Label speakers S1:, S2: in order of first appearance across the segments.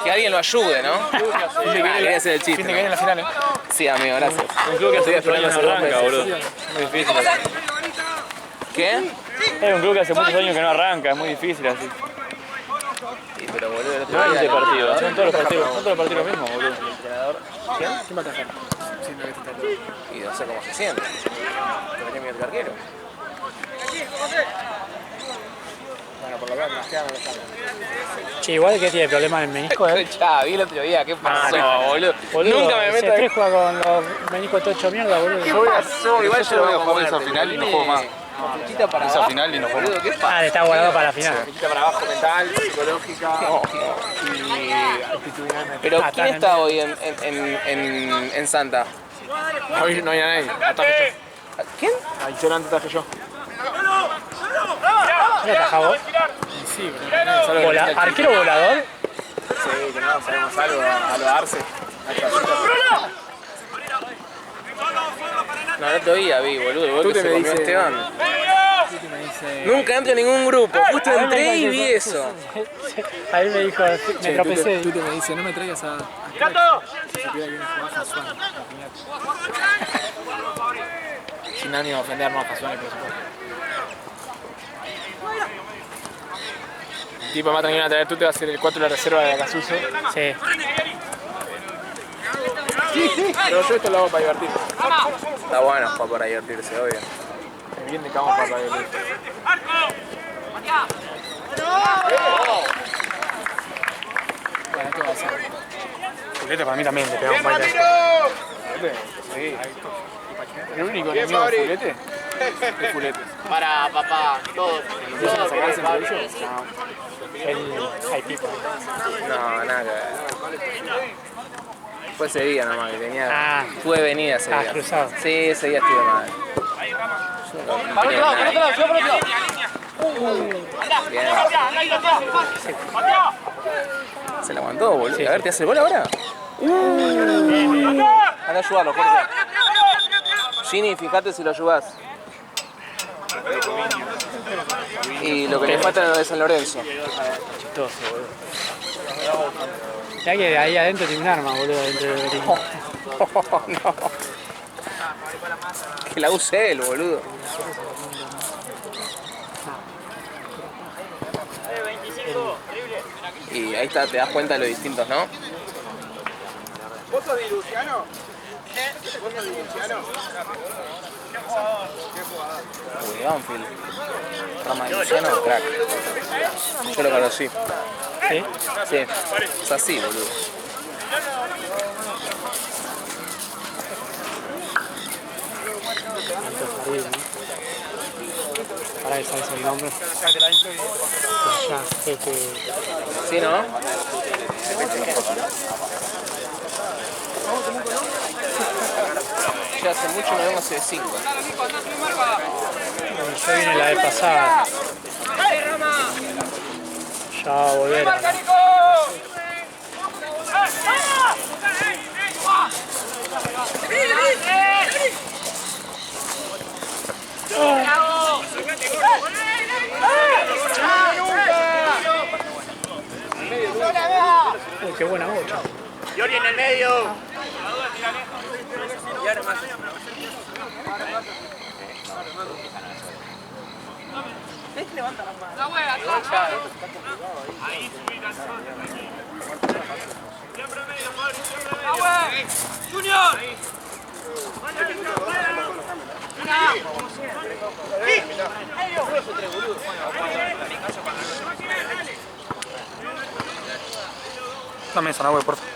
S1: que alguien lo ayude, ¿no? Quería hacer el chiste.
S2: Fin de que viene en la final, ¿eh?
S1: Sí, amigo, gracias.
S3: Un club que hace muchos años no arranca, boludo. Muy difícil.
S1: ¿Qué?
S3: Es un club que hace muchos años que no arranca, es muy difícil así.
S1: Sí, pero boludo, el otro
S3: No es
S1: día
S3: este
S1: el
S3: partido, son todos los partidos los mismos, boludo.
S1: entrenador, ¿quién?
S2: ¿Quién va a atajar? Siendo que este está todo.
S1: Y no sé cómo se siente. Pero tiene miedo el arquero.
S2: Bueno, por lo menos nos quedan los cambios.
S4: Che, igual que tiene problemas en el menisco,
S1: Ya, vi el otro día, ¿qué pasó, boludo?
S4: Boludo,
S1: Nunca me meto
S4: C3 juega con los meniscos todos hechos mierda, boludo.
S1: Igual yo lo voy a jugar
S2: esa final y no juego más.
S1: Puntita para
S2: Esa
S1: abajo,
S2: final y no juego.
S1: boludo, ¿qué pasa?
S4: Ah, le está guardado para la final.
S2: Puntita para abajo mental, psicológica y actitudinalmente.
S1: Pero
S4: Ah,
S1: ¿quién
S4: está
S1: está hoy en Santa?
S2: Hoy no hay a nadie. Ataje yo.
S1: ¿Quién?
S2: Adicionante ataje yo.
S4: ¿Quién atajá vos?
S2: Sí, pero
S4: ¿Arquero volador?
S2: sí, que no, sabemos algo a lo darse.
S1: No, el otro día vi, boludo. Vos
S2: Tú
S1: que
S2: te
S1: se
S2: me
S1: comió
S2: dices-
S1: Esteban.
S2: Me dice...
S1: Nunca entro en ningún grupo. Justo entré y vi eso.
S4: A mí me dijo, me tropecé.
S2: Tú te me dices, no me traigas a... ¡Gato! Se pide que viene a jugar Jasuan. Sin ánimo de ofender, no a Jasuan, por supuesto. El tipo más tranquilo a traer, tú te vas a hacer el 4 de la reserva de Acasuso.
S4: Sí.
S2: Pero yo esto lo hago para divertir.
S1: Está bueno jugar para divertirse, obvio.
S2: El bien de cabo para divertir. Bueno, ¿qué va a hacer?
S4: Fulete para mí también le pegó un baile.
S2: ¿Fulete? Sí. El único enemigo de Fulete es Fulete.
S5: Para papá, todos.
S2: ¿Empiezan a sacarse entre ellos?
S4: El Haitito.
S1: No, nada que ver. Fue ese día nomás que tenía.
S4: Ah.
S1: Tuve venida ese día.
S4: Cruzado.
S1: Sí, ese día estuve mal.
S5: Para otro lado, para otro lado, yo para otro lado.
S1: Bien. Se la aguantó, boludo. A ver, ¿te hace el gol ahora? Anda a ayudarlo, Jorge. Gini, fíjate si lo ayudás. Y lo que le falta es lo de San Lorenzo.
S4: Chistoso, boludo. Ya que ahí adentro tiene un arma, boludo, dentro del ring.
S1: No. Que la use él, boludo. Y ahí está, te das cuenta de lo distintos, ¿no?
S2: ¿Vos sos de Luciano? ¿Vos sos de Luciano?
S1: Uy, Banfield. Rama de Luciano, crack. Yo lo conocí.
S4: ¿Sí?
S1: Sí, es así, boludo.
S4: Para que sabes el nombre. Ya,
S1: ¿Sí, no? Ya hace mucho no vemos ese 5.
S4: yo vine la vez pasada. Ya va a volver. Qué buena bocha.
S5: Yori en el medio. Junior.
S2: Dame esa, güey, por favor.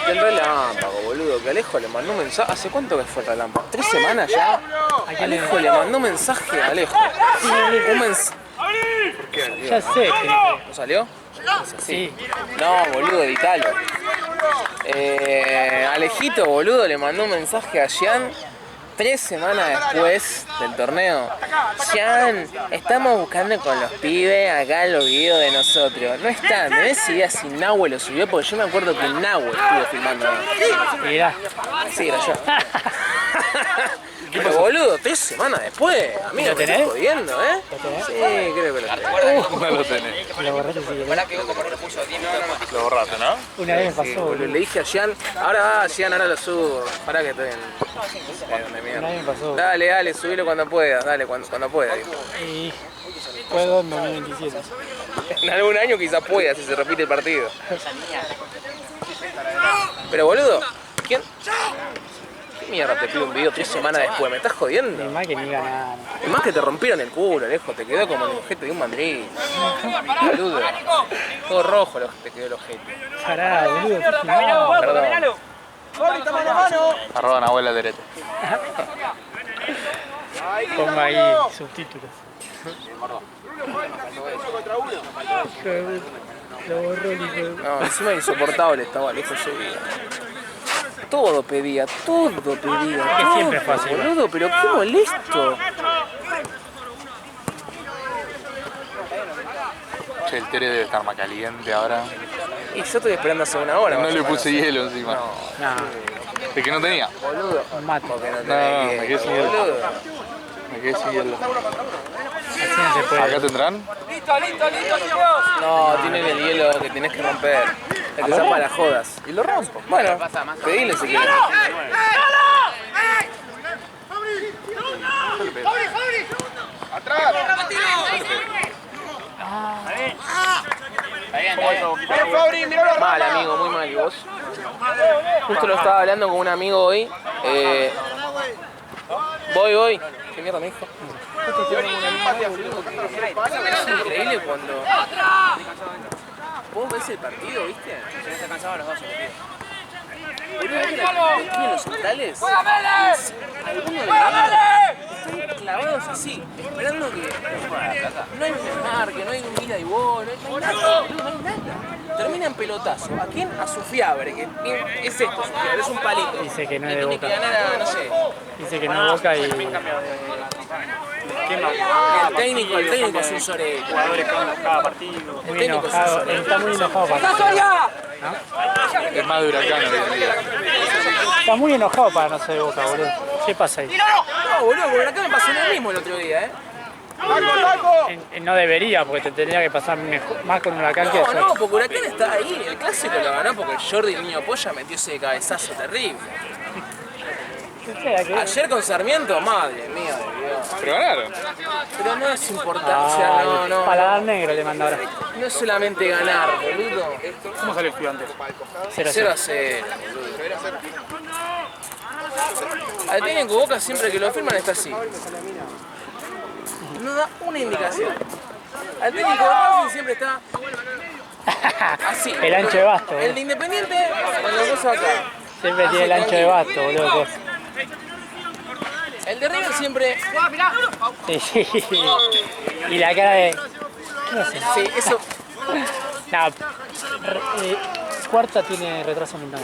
S1: El relámpago, boludo, que Alejo le mandó un mensaje. ¿Hace cuánto que fue el relámpago? ¿3 semanas ya? Alejo le mandó un mensaje a Alejo. Un mensaje.
S4: Ya sé que
S1: ¿No salió?
S4: sí.
S1: No, boludo, editalo. Alejito, boludo, le mandó un mensaje a Jean 3 semanas después del torneo. Jean, estamos buscando con los pibes acá los videos de nosotros. No están, ¿tenés idea si Nahue lo subió? Porque yo me acuerdo que Nahue estuvo filmando.
S4: Mirá.
S1: Sí, era yo. Pero boludo, 3 semanas después. Amigo,
S4: ¿Lo
S1: me
S4: tenés?
S1: estás jodiendo, ¿eh?
S4: ¿Lo tenés?
S1: Sí, creo que lo tenés.
S3: No lo tenés.
S4: Lo borraste sí.
S3: Lo borraste, ¿no?
S4: Una vez me
S1: Sí,
S4: pasó,
S1: boludo,
S4: boludo.
S1: le dije a Gian, ahora lo subo. Pará que estoy en... No sé dónde mierda.
S4: Una vez me pasó.
S1: Dale, subilo cuando puedas, dale, cuando puedas.
S4: Y juego en 2027.
S1: En algún año quizás pueda si se repite el partido. Pero boludo, ¿quién mierda te pide un video 3 semanas después? ¿Me estás jodiendo?
S4: Ni más que ni ganar.
S1: Es más que te rompieron el culo, lejos, te quedó como el ojete de un mandril. Boludo. Todo rojo te quedó el ojete.
S4: Pará, boludo, qué filmado.
S1: Perdón.
S3: Arroba Nahuel Alderete.
S4: Pongo ahí subtítulos. Lo borró el hijo de...
S1: No, encima insoportable estaba lejos ese video. Todo pedía, todo.
S4: Que siempre es fácil.
S1: Boludo, pero qué molesto.
S3: Che, el Tere debe estar más caliente ahora.
S1: Y yo estoy esperando hace una hora.
S3: No
S1: más o
S3: le
S1: menos.
S3: puse hielo encima.
S4: No,
S3: Es que no tenía.
S1: Boludo.
S4: un mate.
S1: Porque no
S3: No,
S1: tenés
S3: me
S1: hielo,
S3: quedé sin hielo.
S1: boludo.
S3: Me quedé sin hielo.
S4: Así no se puede.
S3: ¿Acá tendrán?
S1: No, tienen el hielo que tenés que romper. El que está para las jodas.
S3: Y lo rompo.
S1: Bueno, pedile si quieres. Mal, amigo, muy mal. ¿Y vos? Justo lo estaba hablando con un amigo hoy. Voy. ¿Qué mierda me dijo? Es increíble cuando... ¿Vos ves el partido, viste? Se han cansado los dos, boludo, ¿ves que tienen los centrales? Algunos de ellos están clavados así, esperando que no hay un desmarque, no hay un ida y bola, no hay nada, boludo, no hay nada. Termina en pelotazo. ¿A quién? A su Fiabre, que es esto, su Fiabre, es un palito.
S4: Dice que no es
S1: Le
S4: de
S1: tiene
S4: Boca.
S1: que ganar a, no sé.
S4: Dice que no es Boca y...
S1: El técnico es un sorete.
S4: Muy enojado. Está muy enojado para...
S3: Es más de Huracán hoy en día.
S4: Está muy enojado para no ser de Boca, boludo. ¿Qué pasa ahí?
S1: No, boludo, por acá me pasó lo mismo el otro día,
S4: No debería, porque te tendría que pasar más con Huracán que eso.
S1: No, porque Huracán está ahí. El clásico lo ganó porque Jordi el Niño Polla metió ese cabezazo terrible. Ayer con Sarmiento, madre mía de Dios.
S3: Pero ganaron.
S1: Pero no es importante, o sea, no.
S4: Paladar negro le manda ahora.
S1: No es solamente ganar, boludo.
S2: ¿Cómo sale el Estudiantes?
S1: 0-0, boludo. Al técnico Boca siempre que lo firman está así. No da una indicación. Al técnico de Racing siempre está así.
S4: El ancho de basto,
S1: El
S4: boludo.
S1: de Independiente, con los dos acá.
S4: Siempre tiene el ancho de basto, boludo.
S1: El de River siempre...
S4: Sí. Y la cara de... ¿Qué hace?
S1: Sí, eso...
S4: No, Cuarta tiene retraso mental.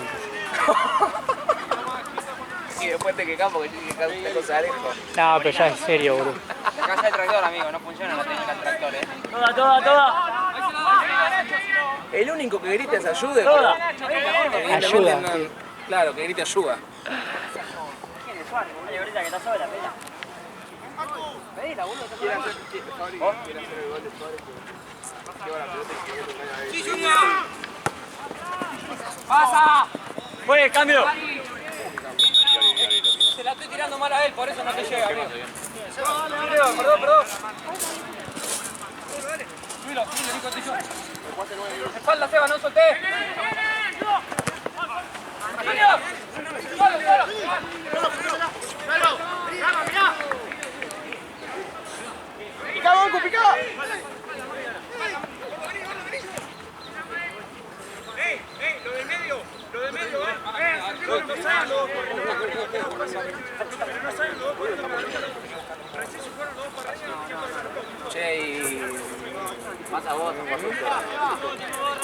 S1: Y después te quejas porque te cosa Alejo.
S4: No, pero ya es serio, boludo.
S5: La casa del tractor, amigo, no funciona la técnica del tractor,
S4: Toda.
S1: El único que grita es ayuda. Evidentemente
S4: Ayuda,
S1: no-
S4: sí.
S1: Claro, que grita ayuda.
S5: ¡Pasa!
S4: ¡Fue, cambio!
S5: Se la estoy tirando mal a él, por eso no te llega, amigo. Perdón. Subilo, Nico, te yo. Espalda, Seba, no solté.
S2: ¡Pica, banco, pica!
S1: Che, y... Pasa vos,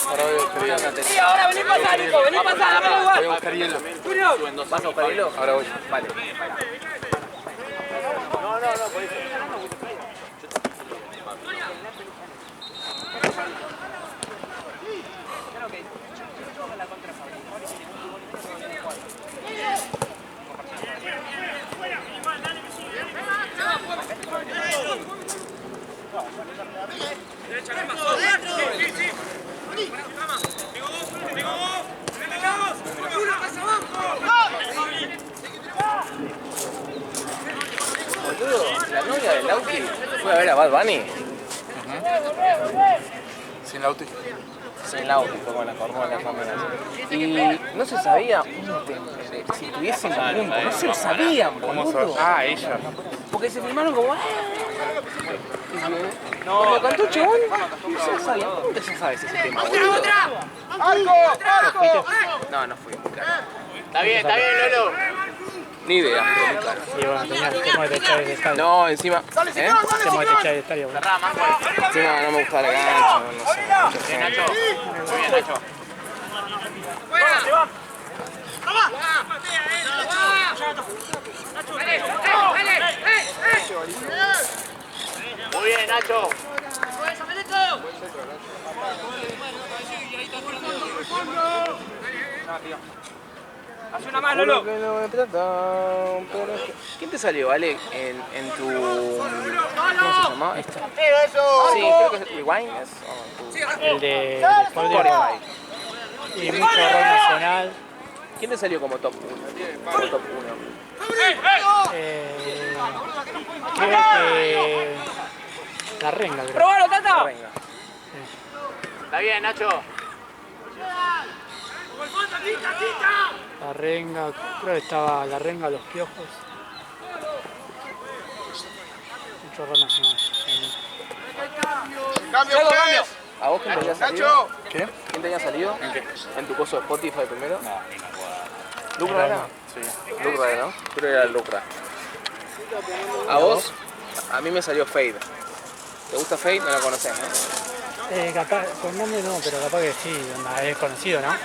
S1: ahora voy a buscar hielo.
S5: Sí, ahora vení pasar, Nico, vení pasar, dámelo igual.
S3: Voy a buscar hielo.
S1: ¿Vas a buscar hielo?
S3: Ahora voy.
S1: Vale. Boludo, la novia de Lauti fue a ver a Bad Bunny.
S3: Sin la auto.
S1: Sin Lauti, fue con las hormonas familias. Y no se sabía si tuviesen juntos, no se lo sabían, boludo.
S3: Ah, ella.
S1: Porque se filmaron como... No, cuando cantó el chabón, no se lo sabía. ¿Cómo se sabe ese tema, boludo? No, no fui.
S2: Está bien, Lolo.
S1: Ni idea, pero muy caro.
S4: Y bueno, tenemos que echar el estadio.
S1: No, encima...
S4: Tenemos que echar el estadio. Bueno.
S1: Encima no me gusta la cancha, no sé. Mucha gente.
S2: Muy bien, Nacho. Muy bien, Nacho.
S5: Hace una más, Lolo.
S1: ¿Quién te salió, Ale, en tu... ¿Cómo se llama? Esta. Sí, creo que es Rewind.
S4: El de
S1: Spotify.
S4: y mucho rock nacional.
S1: ¿Quién te salió como top 1? Como top 1.
S4: Creo que la renga, creo.
S5: ¡Probalo, Tata!
S1: Venga.
S2: Está bien, Nacho.
S4: La renga, creo que estaba la renga, los piojos. Mucho rock nacional.
S2: Cambio, cambio.
S1: ¿A vos quién te había salido?
S3: ¿Qué?
S1: ¿Quién te había salido?
S3: ¿En qué?
S1: ¿En tu coso de Spotify primero?
S3: No,
S1: ¿Lucra era?
S3: sí.
S1: Lucra era, ¿no? Creo que era Lucra. ¿A vos? A mí me salió Fade. ¿Te gusta Fade? No la conocés, ¿no?
S4: Capaz, con nombre no, pero capaz que sí, es conocido, ¿no?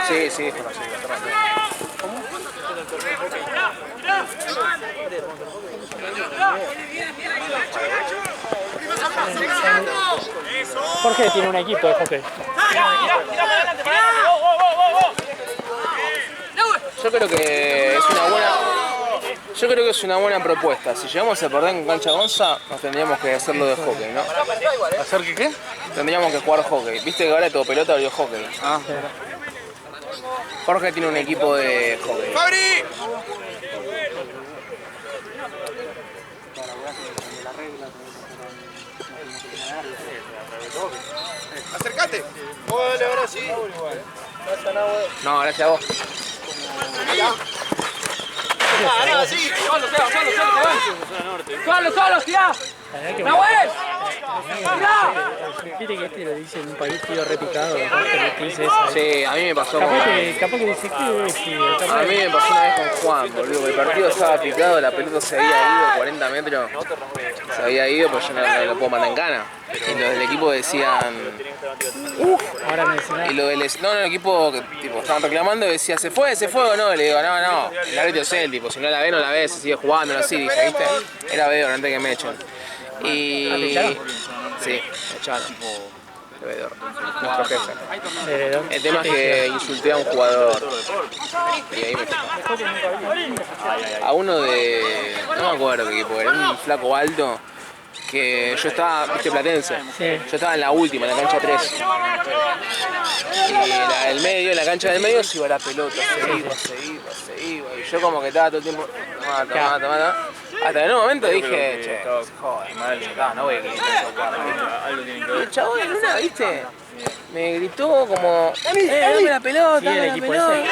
S1: Sí, sí, es conocido.
S4: Jorge tiene un equipo de hockey.
S1: Yo creo que es una buena... Yo creo que es una buena propuesta. Si llegamos a perder en cancha Gonza, nos tendríamos que hacerlo de hockey, ¿no?
S3: ¿Hacer qué?
S1: Tendríamos que jugar hockey. Viste que ahora todo pelota abrió hockey.
S3: Ah,
S1: Jorge tiene un equipo de hockey.
S2: ¡Fabri! Acércate. Vale, ahora sí.
S1: No, gracias a vos.
S2: Arriba, sí.
S5: ¡Solo, tirá! ¡Nahuel!
S4: Viste que este lo dice en un país tío repicado, que dice eso.
S1: Sí, a mí me pasó con...
S4: Capaz que dice que sí,
S1: A mí me pasó una vez con Juan, boludo. El partido estaba picado, la pelota se había ido 40 metros. Se había ido, pues yo no lo puedo matar en cana. Y los del equipo decían...
S4: ahora me dicen nada.
S1: Y lo del... No, el equipo que tipo, estaban reclamando decía, ¿se fue o no? Y le digo, no. El árbitro es él, tipo, si no la ve, no la ve, se sigue jugando, no así, dije, ¿viste? Era Vedor, antes que me echen. Y... Sí, me echaron. Vedor, nuestro jefe. El tema es que insulté a un jugador. Y ahí me echaron. A uno de... No me acuerdo qué equipo era, un flaco alto. Que yo estaba, viste, Platense, yo estaba en la última, en la cancha 3. Y la cancha del medio se iba la pelota, se iba. Y yo como que estaba todo el tiempo, tomá. Hasta en un momento dije, che, se joder, madre, no voy a quitar. Y el chabón en una, viste, me gritó como, dame la pelota, dame la pelota.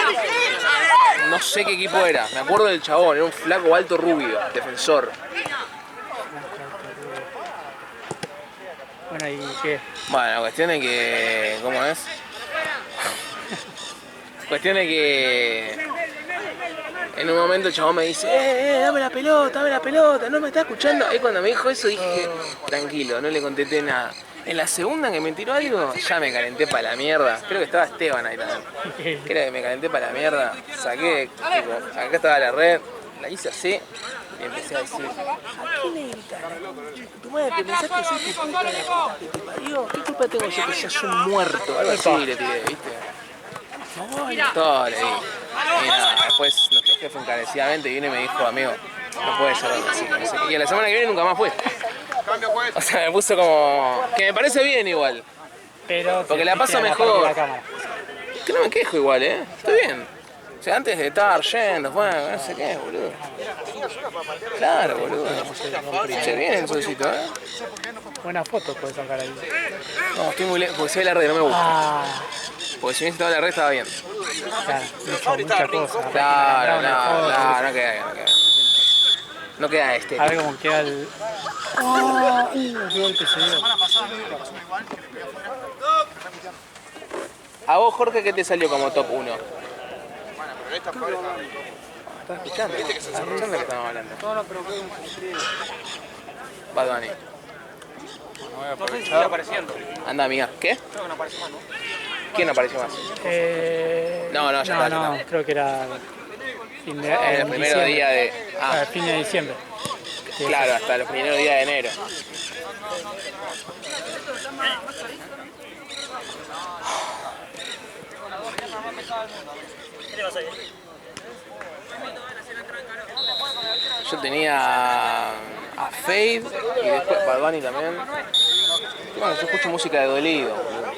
S1: No sé qué equipo era, me acuerdo del chabón, era un flaco alto rubio, defensor.
S4: Bueno, ¿y qué?
S1: Bueno, la cuestión es que... ¿Cómo es? Cuestión es que... En un momento el chabón me dice, dame la pelota, no me está escuchando. Ahí cuando me dijo eso dije, tranquilo, no le contesté nada. En la segunda que me tiró algo, ya me calenté para la mierda. Creo que estaba Esteban ahí también. Creo que me calenté para la mierda. Saqué, tipo, acá estaba la red, la hice así. Y empecé a decir, ¿a quién le gritas? Tu madre, ¿te pensás que soy tu puta, la puta que te parió? ¿Qué culpa tengo yo que seas un muerto? Algo así le tiré, ¿viste? Todo le di. Y nada, después nuestro jefe encarecidamente vino y me dijo, amigo, no puede ser así. Y a la semana que viene nunca más fue. O sea, me puso como... Que me parece bien igual.
S4: Pero
S1: Porque
S4: se
S1: la paso
S4: viste
S1: mejor.
S4: la cámara.
S1: Que no me quejo igual, Estoy bien. O sea, antes de estar yendo, bueno, no sé qué, boludo. Claro, boludo. Che, bien el solcito,
S4: Buena foto puedes sacar ahí.
S1: No, estoy muy lejos, porque se ve la red, no me gusta.
S4: Ah,
S1: Porque si hubiese estado la red estaba bien.
S4: claro, mucha cosa.
S1: Claro,
S4: Una
S1: no
S4: foto.
S1: queda bien, no queda. No queda este.
S4: A ver cómo queda el... ¡Oh! ¡Qué golpe se dio!
S1: A vos, Jorge, ¿qué te salió como top 1? ¿Estás escuchando? ¿Estás escuchando lo que estamos hablando? Bad Bunny.
S5: No sé si sigue apareciendo.
S1: Anda, amiga. ¿Qué?
S5: Creo que no aparece más, ¿no?
S1: ¿Quién apareció más?
S4: No,
S1: ya está.
S4: no, creo que era... Fin de,
S1: En el primer
S4: diciembre.
S1: día de... Ah,
S4: Fin de diciembre. Sí,
S1: claro, hasta el primer día de enero. Yo tenía a Fade y después Bad Bunny también. Bueno, yo escucho música de dolido, boludo.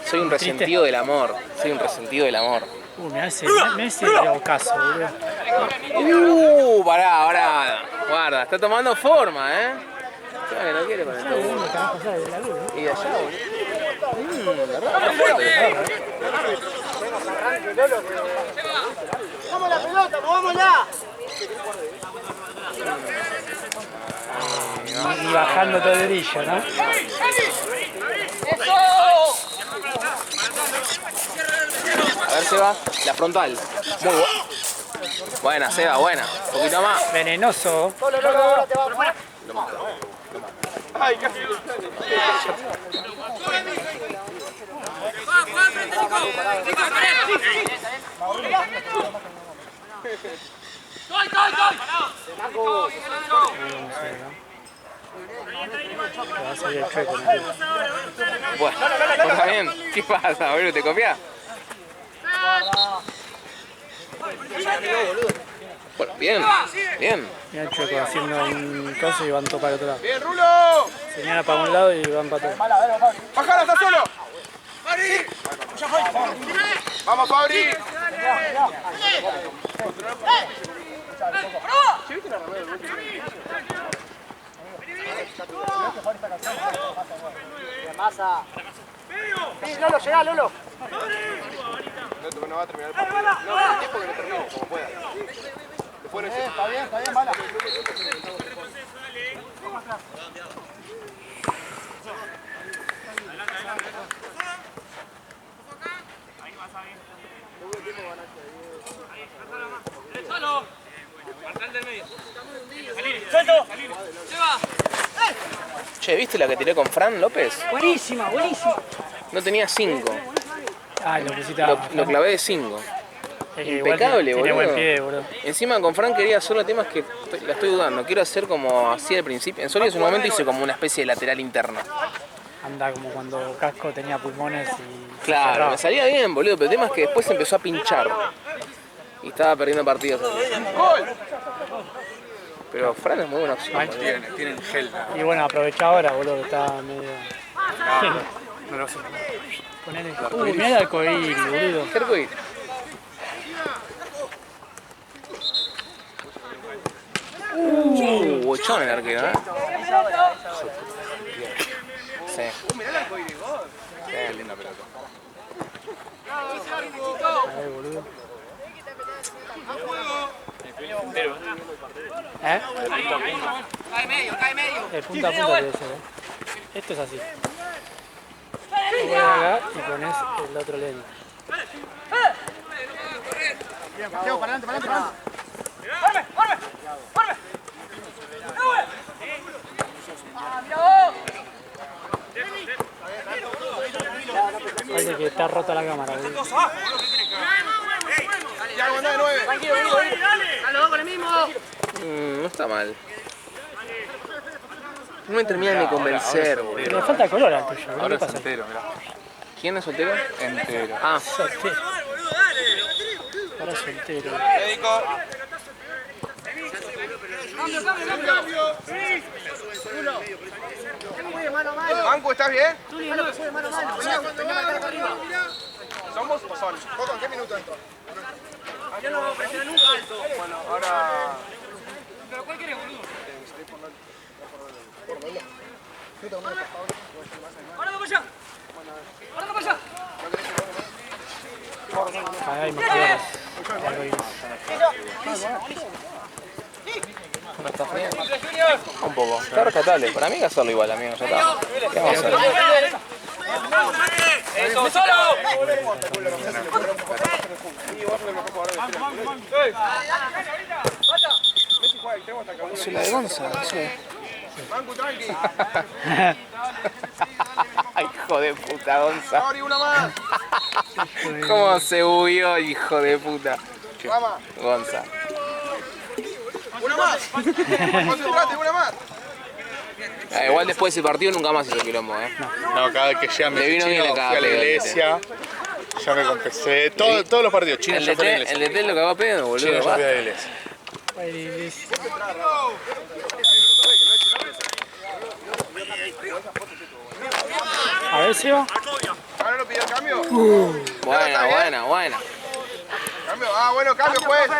S1: Soy un resentido del amor. Soy un resentido del amor.
S4: me hace caso, boludo.
S1: Pará. Guarda, está tomando forma, Claro que no quiere con el todo. Y de allá, boludo.
S6: ¡Vamos la pelota, movámosla!
S4: Y bajando todo el brillo, ¿no?
S1: A ver, Seba, la frontal. Muy buena. Buena, Seba, buena. Un poquito más.
S4: Venenoso.
S2: Ay, casi.
S4: Va a salir el chueco, ¿no?
S1: Bueno, está bien. ¿Qué pasa, boludo? ¿Te copias? Bueno, bien.
S4: Mira el chueco haciendo un coso y van todos para el otro lado.
S2: ¡Bien, Rulo!
S4: Señala para un lado y van para otro.
S2: ¡Bájala, está solo! ¡Vamos, Fabri!
S6: Masa. Sí, Lolo, llegá, Lolo.
S2: No va a terminar el partido. No, el tiempo que no termine, como pueda. Después no
S6: Está bien, bala.
S1: Che, ¿viste la que tiré con Fran López?
S6: Buenísima.
S1: No tenía 5.
S4: Ah, lo pusiste a...
S1: Lo clavé de 5.
S4: Igual
S1: Impecable,
S4: tiene
S1: boludo.
S4: buen pie, boludo.
S1: Encima con Fran quería hacer los temas que la estoy dudando. Quiero hacer como así al principio. En Soria en un momento hice como una especie de lateral interno.
S4: Anda como cuando Casco tenía pulmones y...
S1: Claro,
S4: cerraba.
S1: me salía bien, boludo, pero el tema es que después empezó a pinchar. Y estaba perdiendo partidos. Pero Fran es muy buena opción. boludo.
S3: Tienen gel.
S4: Y bueno, aprovecha ahora, boludo, que está medio...
S3: No lo sé.
S4: Ponele... mirá el arcoíris, boludo.
S1: Jerkovic. Bochón el arquero, Sí.
S3: Qué linda pelota.
S4: A ver, boludo. ¿Eh? El punta a punta debe ser, Esto es así. Lo pones acá y pones el otro lente.
S6: Bien, Mateo, para adelante, para adelante.
S4: Parece que está rota la cámara, boludo.
S2: Ya, anda de 9.
S6: Tranquilo, dale, vamos con el mismo.
S1: No está mal. No me terminan de convencer, boludo.
S4: Pero le falta color al tuyo, boludo.
S3: Ahora
S4: ¿Qué
S3: es
S4: pasa?
S3: entero, mirá.
S1: ¿Quién es soltero?
S3: Entero.
S1: Ah,
S4: Soltero. Ahora soltero.
S2: Médico.
S6: Cambio.
S3: Banco, ¿estás bien?
S6: ¿Somos o son? ¿Coco, en qué minuto entró? Yo no presioné nunca alto.
S3: Bueno, ahora...
S5: ¿Pero cuál querés, boludo? ¡Ahora vamos allá! ¡Ahora vamos allá!
S4: Hay más piedras.
S1: ¿No estás bien? Un poco. Está rescatable. Para mí hay que hacerlo igual, amigo. Ya está. ¿Qué vamos a hacer?
S5: ¡Eso, solo!
S1: Es la de Gonza, no sé.
S3: Banco, tranqui.
S1: Ay, hijo de puta, Gonza.
S3: Sorry, una más.
S1: ¿Cómo se huyó, hijo de puta?
S3: Vamos.
S1: Gonza.
S3: Una más. Concentrate, una más.
S1: Igual después de ese partido nunca más hizo quilombo,
S7: No, cada vez que llega
S1: Le vino bien
S7: chino,
S1: acá,
S7: fui a la
S1: pero-
S7: iglesia, ya me confesé. Todos los partidos chinos
S1: El
S7: yo fui a la
S1: DT
S7: iglesia.
S1: el DT lo cagó a pedo, boludo.
S7: Chino yo fui a
S1: basta.
S7: la iglesia.
S4: A ver, Seba.
S3: ¿Ahora no pidió el cambio?
S1: Buena.
S3: Cambio. Ah, bueno, cambio, pues.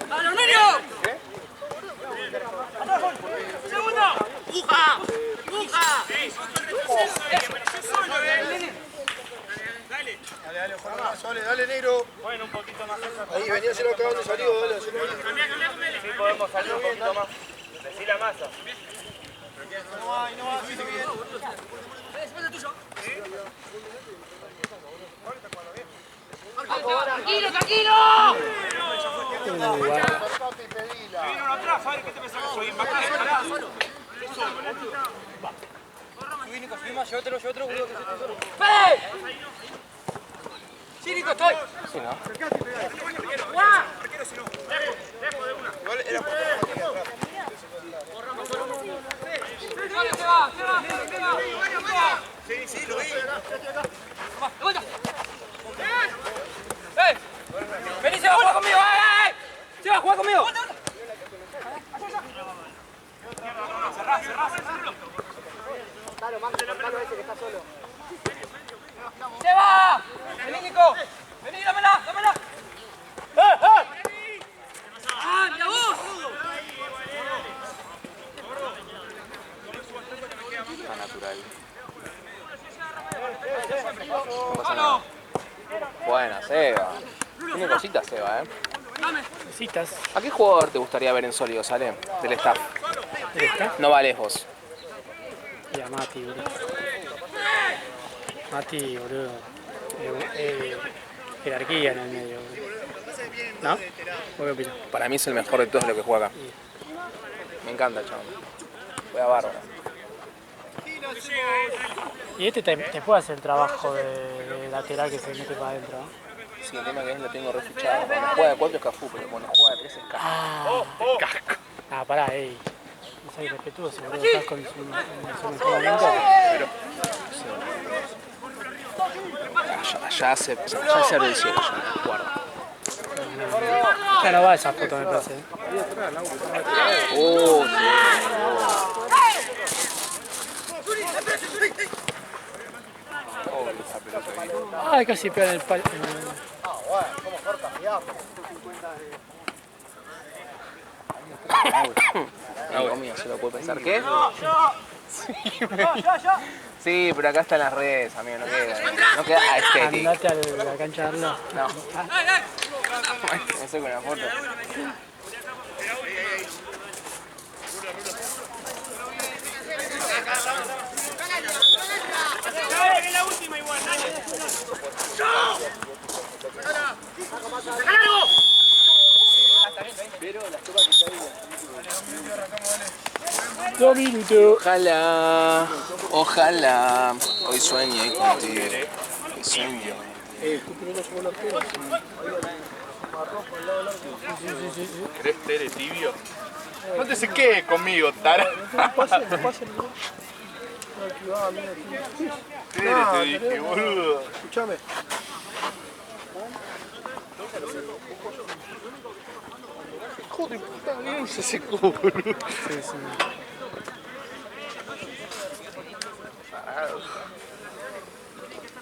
S5: ¡A los niños! ¡Segundo! ¡Buja! ¡Buja!
S6: Dale, negro. Bueno, un poquito más. Ahí, venía a hacerlo acá donde salió, dale, hacelo ahí.
S5: Sí, podemos salir un poquito más. Decí la masa.
S6: No va, sigue bien.
S5: ¡Tranquilo, tranquilo!
S6: Vino uno atrás, Fabri, ¿qué te pensás que soy? Embajada.
S5: Subí, Nico, subí más, llévatelo, boludo, que estoy solo. ¡Fede! Sí, Nico, estoy.
S1: Sí, ¿no?
S3: Igual era por
S5: Se va.
S3: Sí, lo vi.
S5: De vuelta. Vení, se va a jugar conmigo, Se va a jugar conmigo. ¡Se va! ¡Vení, Nico! ¡Vení, dámela! ¡Ah, mira vos!
S1: Está natural. Buena, Seba. Tiene cositas, Seba,
S4: Cositas.
S1: ¿A qué jugador te gustaría ver en sólido, Sale? Del staff. No va lejos.
S4: Y a Mati, boludo. Mati, boludo. Jerarquía en el medio, boludo. ¿No? ¿Vos qué opinas?
S1: Para mí es el mejor de todos los que juega acá. Me encanta, chaval. Juega bárbaro.
S4: Y este te puede hacer el trabajo de lateral que se mete para adentro, ¿no?
S1: Sí, el tema que es lo tengo refichado. Cuando juega de 4 es Cafú, pero cuando juega de 3 es Casco.
S4: Pará, ey. No seas irrespetuoso, boludo. Estás con su mejor momento.
S1: Ya se abre el cielo, yo me acuerdo.
S4: Ya no va esa foto, me parece.
S1: Oh,
S4: Ay, casi pega en el palo.
S1: Amigo mío, se lo puede pensar. ¿Qué? Sí, pero acá están las redes, amigo, no queda estético.
S4: Andate a la cancha de Arlo.
S1: No. Me saco una foto.
S4: Dos minutos.
S1: Ojalá hoy sueñe contigo. Hoy sueño.
S7: ¿Querés tere tibio? No te se quede conmigo, Tara. Te dije, boludo.
S6: Escuchame.
S7: Joder, puta, bien se secó, boludo.
S4: Sí, sí.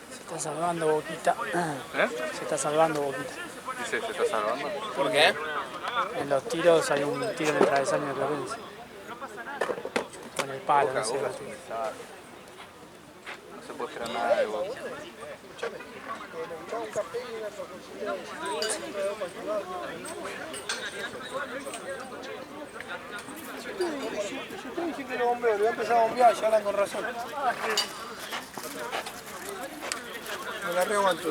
S4: Se está salvando Boquita. Se está salvando Boquita.
S7: Dice, ¿se está salvando?
S1: ¿Por qué?
S4: En los tiros hay un tiro en el travesaño de Florencia. Con el palo, no sé.
S7: No se puede esperar nada de vos.
S6: Yo te dije que lo bombeo, voy a empezar a bombear, ya hablan con razón. Me la reaguanto.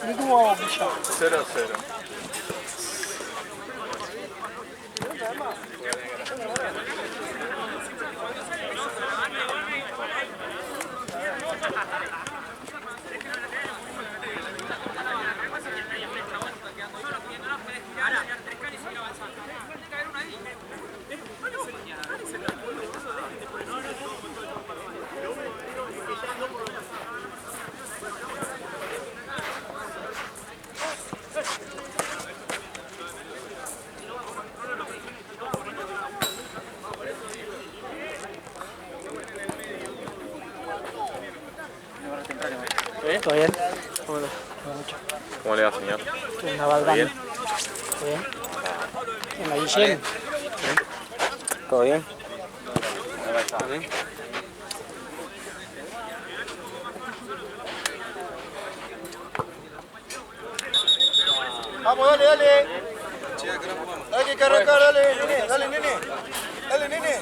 S6: Mira cómo vamos a pillar.
S7: 0-0.
S4: ¿Todo bien?
S7: ¿Cómo le va, señor?
S4: ¿Qué onda, Balbán?
S7: ¿Bien?
S4: ¿Todo bien? ¿En la Guillén?
S1: ¿Todo bien?
S6: Vamos, dale, dale. Hay que arrancar, dale, nene, dale, nene. Dale, nene.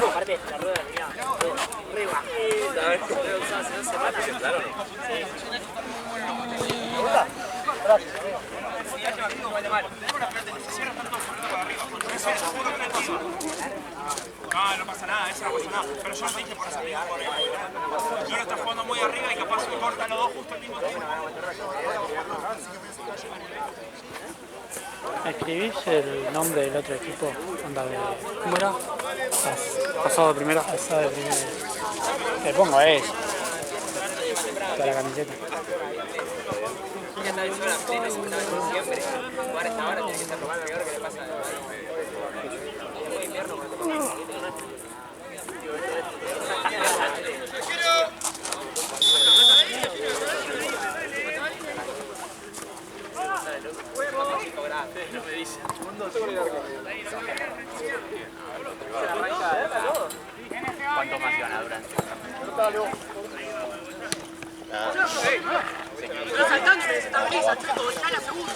S4: Aparte, la rueda de la mirada. Re bajita, a ver cómo lo usás hace 2 semanas. Claro. Sí.
S5: No pasa nada, eso no pasa nada. Pero yo lo dije por eso mismo. Yo lo está jugando muy arriba y capaz me cortan los dos justo al mismo tiempo.
S4: ¿Escribís el nombre del otro equipo? Onda de... ¿Cómo era? Pasado de primera. Pasado de primera. Le pongo eso. Para la camiseta.
S5: ¿Cuánto más iban a durar?
S8: Los alcances se estabiliza, chicos, ya la segunda.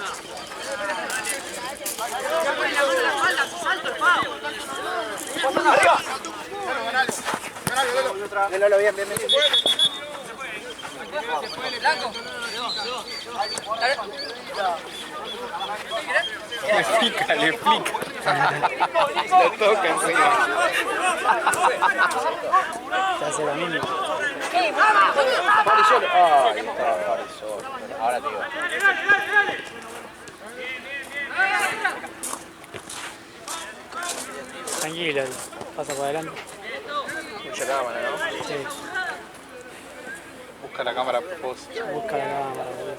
S8: Ya pone la mano en la espalda, su salto, el pavo.
S6: ¡Arriba! Ganalo, bien, bien, bien.
S8: Blanco.
S7: Le explica, le explica. Le toca enseñar.
S4: Se hace lo mismo.
S7: Parisolo. Ay, estaba Parisolo. Ahora te digo.
S4: Tranquilo, pasa por adelante.
S7: Mucha cámara, ¿no?
S4: Sí,
S7: Busca la cámara post.
S4: busca la cámara, boludo.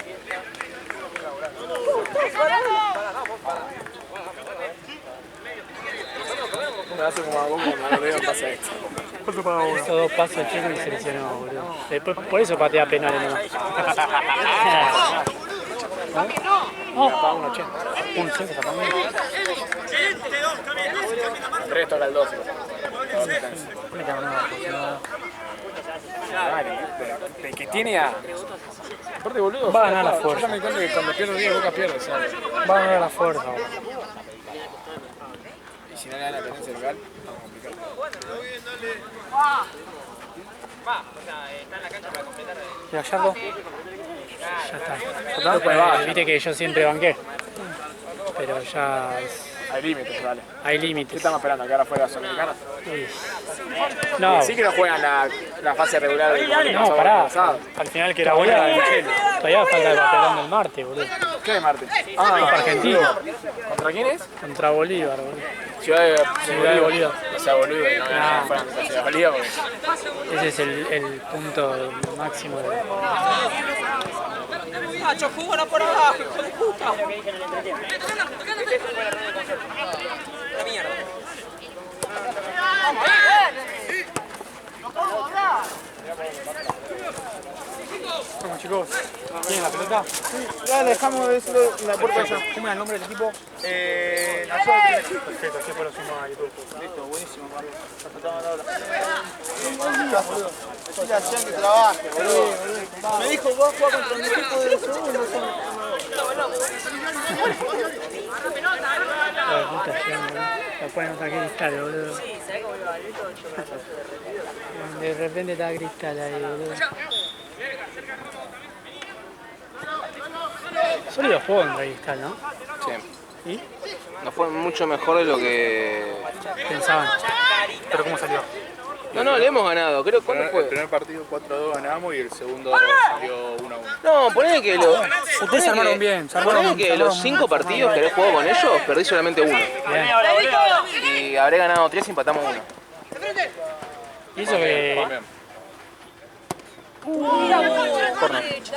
S2: Me hace como a vos cuando no le pasa esto.
S4: Esos 2 pasos el chico y se lesionó, boludo. Después, por eso patea penales nomás.
S2: Estaba 1.80.
S4: 1.80 también.
S2: El resto era el 12.
S4: No me cago nada, porque no...
S2: El que tiene a... Aparte, boludo,
S4: Va a ganar la
S2: yo
S4: fuerza.
S2: ya me di cuenta que cuando pierdo 10 Boca pierde, ¿sabes?
S4: Va a ganar la fuerza, boludo.
S2: Y si no le dan la tendencia local, vamos a complicar.
S4: ¿Y Gallardo? Ya está. Viste que yo siempre banqué. Pero ya
S2: Hay límites, vale.
S4: hay
S2: ¿Qué
S4: límites.
S2: estamos esperando? ¿Que ahora fuera Sudamericana?
S4: Sí. No,
S2: Sí que no juegan la fase regular del
S4: no, pará. Al final que era buena de Michele. Todavía falta el papelón del martes, boludo.
S2: ¿Qué de Marte?
S4: Contra Argentina.
S2: ¿Contra quién es?
S4: Contra Bolívar, boludo.
S2: Ciudad
S4: de Bolívar.
S2: O sea, boludo, no fueran de Ciudad de Bolívar porque...
S4: Ese es el punto máximo de...
S8: Nacho, jugala por abajo, hijo de puta. La mierda.
S4: Vamos, chicos. ¿Tienen la pelota?
S6: Ya dejamos de decirlo en la puerta allá.
S4: ¿Cómo es el nombre del equipo? Perfecto, después lo sumo a YouTube.
S6: Listo, buenísimo, Mario. Decirle a Sean que trabaje, boludo. Me dijo, vos jugás contra un equipo de los segundos.
S4: Puta Sean, boludo. Lo ponen otra Cristal, boludo. De repente está Cristal ahí, boludo. Sólido juego en Cristal, ¿no?
S1: Sí.
S4: ¿Y?
S1: No fue mucho mejor de lo que
S4: Pensaban. ¿Pero cómo salió?
S1: No, le hemos ganado. Creo, ¿cuándo
S7: El
S1: fue?
S7: primer partido 4-2 ganamos y el segundo salió 1-1.
S1: No, ponele que los...
S4: Ustedes se armaron bien.
S1: Ponele que los 5 partidos que había jugado con ellos, perdí solamente uno.
S4: Bien.
S1: Y habré ganado 3 y empatamos uno.
S4: Y eso que...
S7: También.
S1: Corner.
S4: Y eso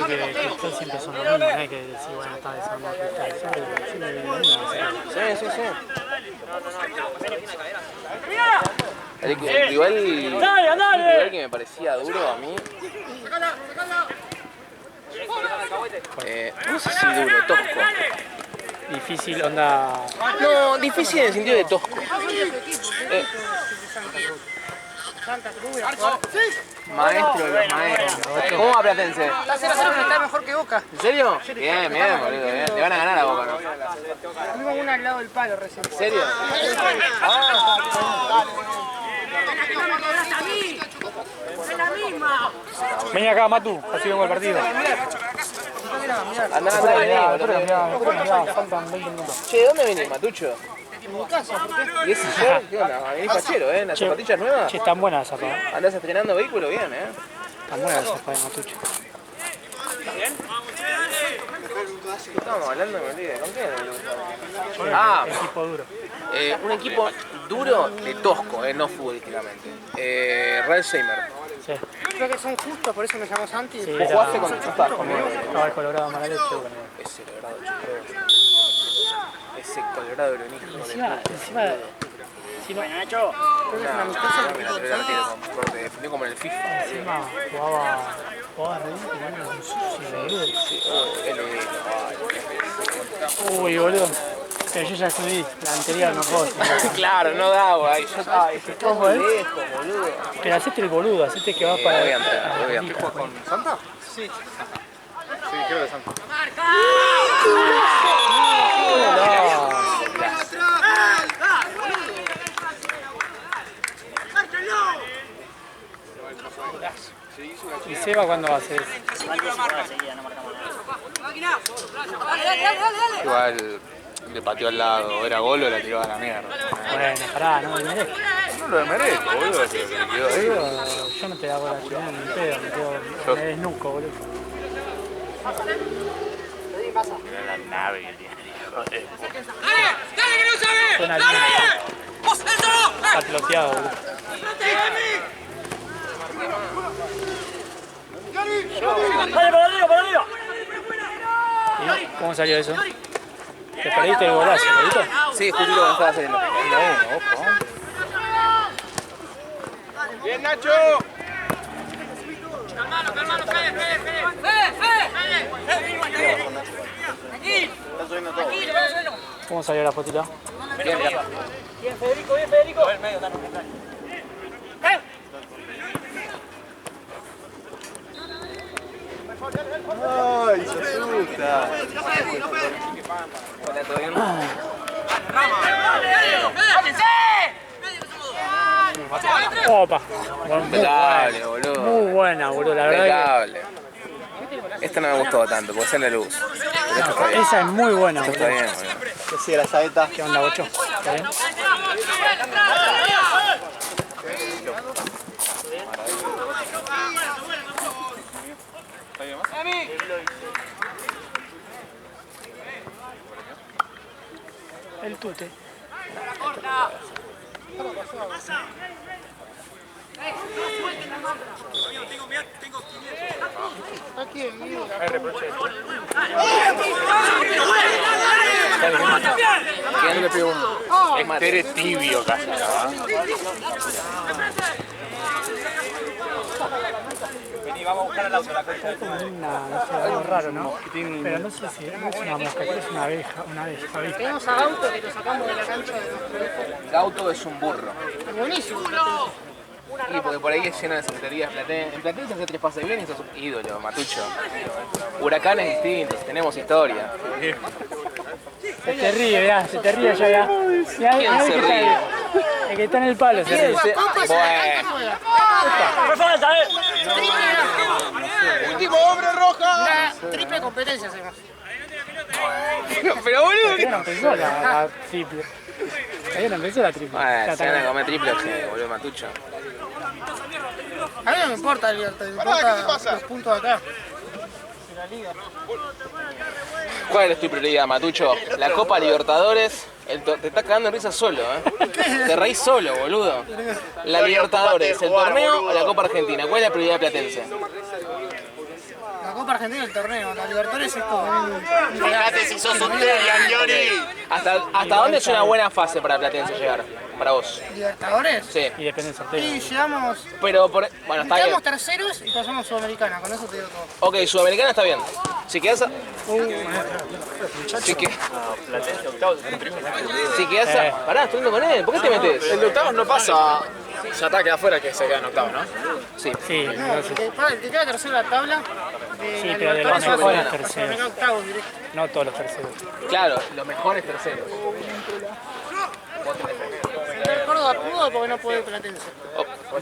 S4: que Cristal siempre son lo mismo, no hay que decir, bueno, está desarmado Cristal. Siempre lo mismo.
S1: Sí. El rival que me parecía duro a mí. No sé si duro, tosco.
S4: Difícil, onda...
S1: No, difícil en el sentido de tosco. Maestro de los maestros. ¿Cómo va Platense?
S8: La 0-0 está mejor que Boca.
S1: ¿En serio? Bien, boludo, bien. Le van a ganar a Boca, ¿no?
S8: Tuvimos una al lado del palo recién.
S1: ¿En serio?
S8: ¡Es la misma!
S4: Vení acá, Matu, así vengo al partido.
S1: Andá, vení, boludo.
S4: Faltan 20 minutos.
S1: Che, ¿de dónde venís, Matucho? ¿Y ese short? ¿Qué onda? Venís fachero, ¿eh? ¿Las zapatillas nuevas?
S4: Che, están buenas esas zapatas.
S1: ¿Andás estrenando vehículo? Bien, ¿eh?
S4: Están buenas las zapatas de Matucho.
S1: Estábamos hablando, me olvidé. ¿Con quién? Ah,
S4: Equipo duro.
S1: un equipo duro de tosco, no futbolísticamente. Ralsheimer.
S4: Sí.
S8: Creo que son justos, por eso me llamó Santi.
S4: Sí,
S1: ¿Vos jugaste con Chupas?
S4: Estaba el Colorado mala leche, boludo.
S1: Ese Colorado chuposo. Ese Colorado era un hijo de
S4: Encima...
S8: Bueno, Nacho.
S1: Porque defendió como en el FIFA.
S4: Encima jugaba re bien, pero era un sucio, boludo. Uy, boludo. Pero yo ya subí, la anterior no puedo.
S1: Claro, no da, güey. Yo estaba
S4: ¿Cómo es?
S1: lejos, boludo.
S4: Pero hacete el boludo, hacete que vas para...
S1: Voy a entrar.
S7: ¿Con Santa? Sí. Sí, creo que Santa.
S4: ¿Y Seba cuándo va a hacer eso?
S7: Igual le pateó al lado, era gol o la tiró a la mierda.
S4: Bueno, pará, no me merezco.
S7: No lo merezco, boludo, pero se le quedó ahí.
S4: Yo no te hago la chilena ni pedo, me desnuco, boludo.
S7: Era la nave que tiene, joder.
S8: ¡Dale que no sabe!
S4: Suena lindo,
S8: ¡Vos eso!
S4: está piloteado, boludo.
S8: ¡Dale, para arriba!
S4: ¿Y cómo salió eso? ¿Te perdiste el golazo, boludo?
S1: Sí, justo lo que estaba haciendo.
S3: Bien, Nacho.
S8: Calmalo, Fede.
S4: ¿Cómo salió la fotita?
S1: Bien, mirá.
S8: Bien, Federico. El medio, dale.
S6: Ay, se asusta.
S1: Hola, ¿todo bien?
S4: Opa.
S1: Impecable, boludo.
S4: Muy buena, boludo, la verdad
S1: Impecable. Esta no me gustó tanto, porque es en la luz. Pero esto está
S4: que
S1: bien.
S4: esa es muy buena,
S1: Esto está
S4: boludo.
S1: bien, boludo.
S6: Que sigue la saeta.
S4: ¿Qué onda, bocho? ¿Está bien? Matute.
S2: ¿Quién le pegó uno? Eres tibio casi, ¿no?
S5: Vení, vamos a buscar al auto, la concha de tu madre.
S4: Algo raro, ¿no? Pero no sé si no es una mosca, es una abeja,
S9: Tenemos a Gauto que lo sacamos de la cancha de los colegios.
S1: Gauto es un burro.
S9: Buenísimo.
S1: Y porque por ahí es lleno de secretarías Platense. En Platense hace 3 pases bien y sos un ídolo, Matucho. Huracanes distintos, tenemos historia.
S4: Se te ríe, mirá, se te ríe ya, ya.
S1: ¿Quién se ríe?
S4: El que está en el palo se ríe.
S1: Bueno.
S8: ¡Fue falta,
S6: Último hombre, Roja.
S9: Triple competencia hacemos.
S1: Pero boludo,
S4: Todavía no empezó la triple. Todavía no empezó la triple.
S1: se van a comer triple, boludo, Matucho.
S9: A mí no me importa el Libertad, me importa los puntos de acá. De la liga.
S1: ¿Cuál es tu prioridad, Matucho? La Copa Libertadores. Te estás cagando en risa solo, Te reís solo, boludo. La Libertadores, el torneo o la Copa Argentina. ¿Cuál es la prioridad platense?
S9: La Copa Argentina y el torneo. La Libertadores es como un
S6: Fíjate si sos un Teddy, Angioni.
S1: ¿Hasta dónde es una buena fase para Platense llegar? Para vos.
S9: Libertadores.
S1: Sí.
S4: Y depende del sorteo.
S9: Y llegamos.
S1: Pero bueno, está bien.
S9: Quedamos terceros y pasamos Sudamericana, con eso te digo todo.
S1: Ok, Sudamericana está bien. Si quedás Si quedás Pará, estoy viendo con él. ¿Por qué te metes?
S2: El de octavos no pasa. Ya está, queda afuera que se queda en octavos, ¿no?
S1: Sí.
S4: Sí,
S9: No, el que queda tercero en la tabla.
S4: sí, pero de los mejores terceros.
S9: Octavos directo.
S4: No todos los terceros.
S1: Claro, los mejores terceros.
S9: Córdoba pudo porque no puede Platense.